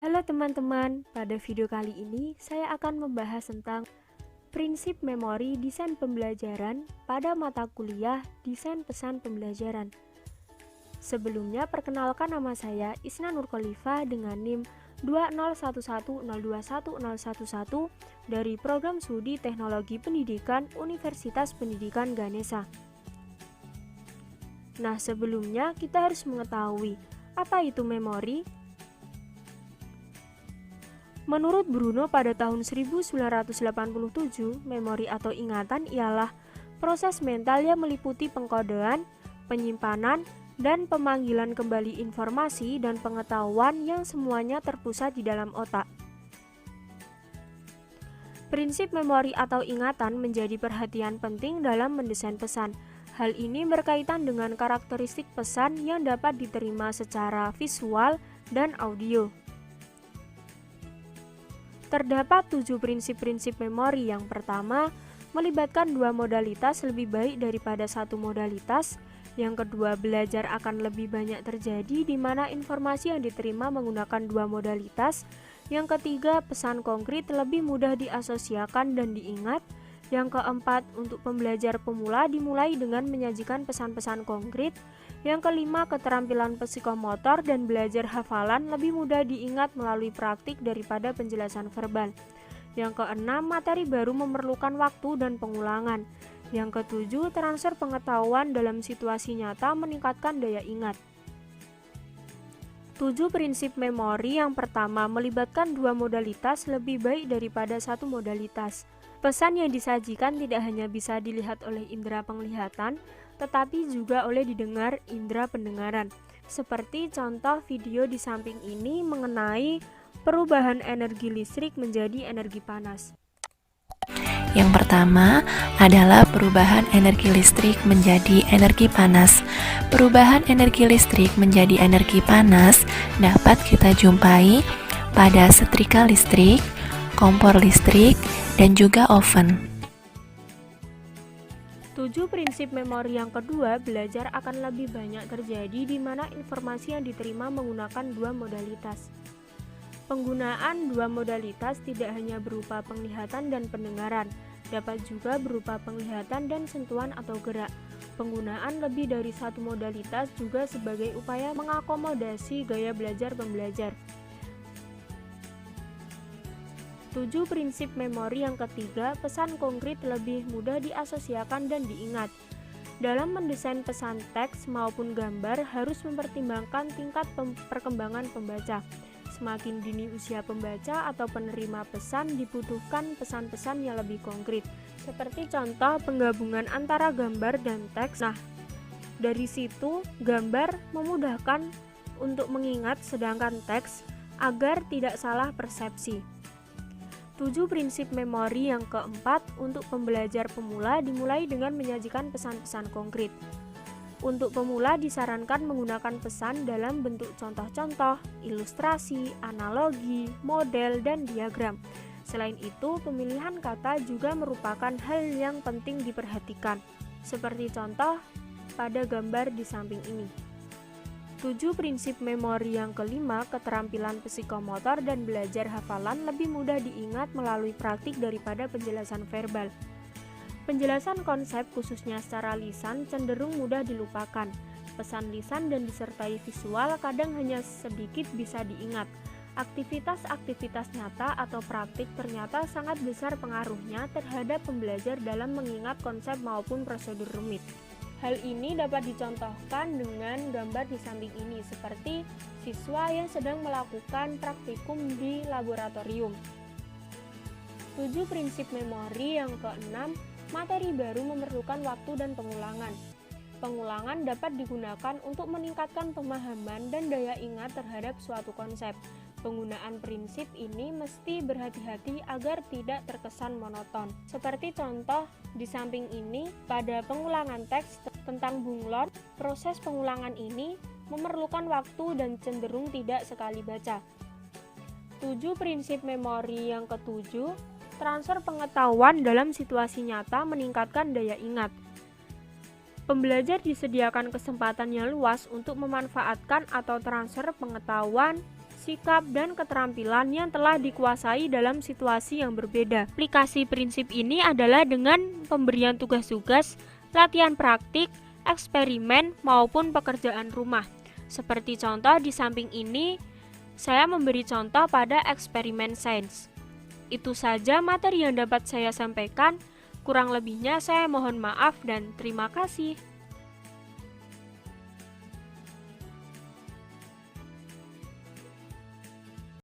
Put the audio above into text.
Halo teman-teman, pada video kali ini saya akan membahas tentang prinsip memori desain pembelajaran pada mata kuliah desain pesan pembelajaran. Sebelumnya perkenalkan nama saya Isna Nurkholifah dengan NIM 20110210111 dari Program Studi Teknologi Pendidikan Universitas Pendidikan Ganesha. Nah, sebelumnya kita harus mengetahui apa itu memori. Menurut Bruno pada tahun 1987, memori atau ingatan ialah proses mental yang meliputi pengkodean, penyimpanan, dan pemanggilan kembali informasi dan pengetahuan yang semuanya terpusat di dalam otak. Prinsip memori atau ingatan menjadi perhatian penting dalam mendesain pesan. Hal ini berkaitan dengan karakteristik pesan yang dapat diterima secara visual dan audio. Terdapat 7 prinsip-prinsip memori. Yang pertama, melibatkan 2 modalitas lebih baik daripada 1 modalitas. Yang kedua, belajar akan lebih banyak terjadi di mana informasi yang diterima menggunakan 2 modalitas. Yang ketiga, pesan konkret lebih mudah diasosiasikan dan diingat. Yang keempat, untuk pembelajar pemula dimulai dengan menyajikan pesan-pesan konkret. Yang kelima, keterampilan psikomotor dan belajar hafalan lebih mudah diingat melalui praktik daripada penjelasan verbal. Yang keenam, materi baru memerlukan waktu dan pengulangan. Yang ketujuh, transfer pengetahuan dalam situasi nyata meningkatkan daya ingat. 7 prinsip memori. Yang pertama, melibatkan 2 modalitas lebih baik daripada 1 modalitas. Pesan yang disajikan tidak hanya bisa dilihat oleh indera penglihatan, tetapi juga oleh didengar indera pendengaran. Seperti contoh video di samping ini mengenai perubahan energi listrik menjadi energi panas. Yang pertama adalah perubahan energi listrik menjadi energi panas. Perubahan energi listrik menjadi energi panas dapat kita jumpai pada setrika listrik, kompor listrik, dan juga oven. 7 prinsip memori yang kedua, belajar akan lebih banyak terjadi di mana informasi yang diterima menggunakan 2 modalitas. Penggunaan 2 modalitas tidak hanya berupa penglihatan dan pendengaran, dapat juga berupa penglihatan dan sentuhan atau gerak. Penggunaan lebih dari 1 modalitas juga sebagai upaya mengakomodasi gaya belajar pembelajar. 7 prinsip memori yang ketiga, pesan konkret lebih mudah diasosiasikan dan diingat. Dalam mendesain pesan teks maupun gambar harus mempertimbangkan tingkat perkembangan pembaca. Semakin dini usia pembaca atau penerima pesan dibutuhkan pesan-pesan yang lebih konkret. Seperti contoh penggabungan antara gambar dan teks. Nah, dari situ gambar memudahkan untuk mengingat sedangkan teks agar tidak salah persepsi. 7 prinsip memori yang keempat, untuk pembelajar pemula dimulai dengan menyajikan pesan-pesan konkret. Untuk pemula disarankan menggunakan pesan dalam bentuk contoh-contoh, ilustrasi, analogi, model, dan diagram. Selain itu, pemilihan kata juga merupakan hal yang penting diperhatikan, seperti contoh pada gambar di samping ini. 7 prinsip memori yang kelima, keterampilan psikomotor dan belajar hafalan lebih mudah diingat melalui praktik daripada penjelasan verbal. Penjelasan konsep khususnya secara lisan cenderung mudah dilupakan. Pesan lisan dan disertai visual kadang hanya sedikit bisa diingat. Aktivitas-aktivitas nyata atau praktik ternyata sangat besar pengaruhnya terhadap pembelajar dalam mengingat konsep maupun prosedur rumit. Hal ini dapat dicontohkan dengan gambar di samping ini, seperti siswa yang sedang melakukan praktikum di laboratorium. 7 prinsip memori yang keenam, materi baru memerlukan waktu dan pengulangan. Pengulangan dapat digunakan untuk meningkatkan pemahaman dan daya ingat terhadap suatu konsep. Penggunaan prinsip ini mesti berhati-hati agar tidak terkesan monoton. Seperti contoh di samping ini, pada pengulangan teks tentang bunglon, proses pengulangan ini memerlukan waktu dan cenderung tidak sekali baca. 7 prinsip memori yang ketujuh, transfer pengetahuan dalam situasi nyata meningkatkan daya ingat. Pembelajar disediakan kesempatan yang luas untuk memanfaatkan atau transfer pengetahuan sikap, dan keterampilan yang telah dikuasai dalam situasi yang berbeda. Aplikasi prinsip ini adalah dengan pemberian tugas-tugas, latihan praktik, eksperimen, maupun pekerjaan rumah. Seperti contoh di samping ini, saya memberi contoh pada eksperimen sains. Itu saja materi yang dapat saya sampaikan. Kurang lebihnya saya mohon maaf dan terima kasih.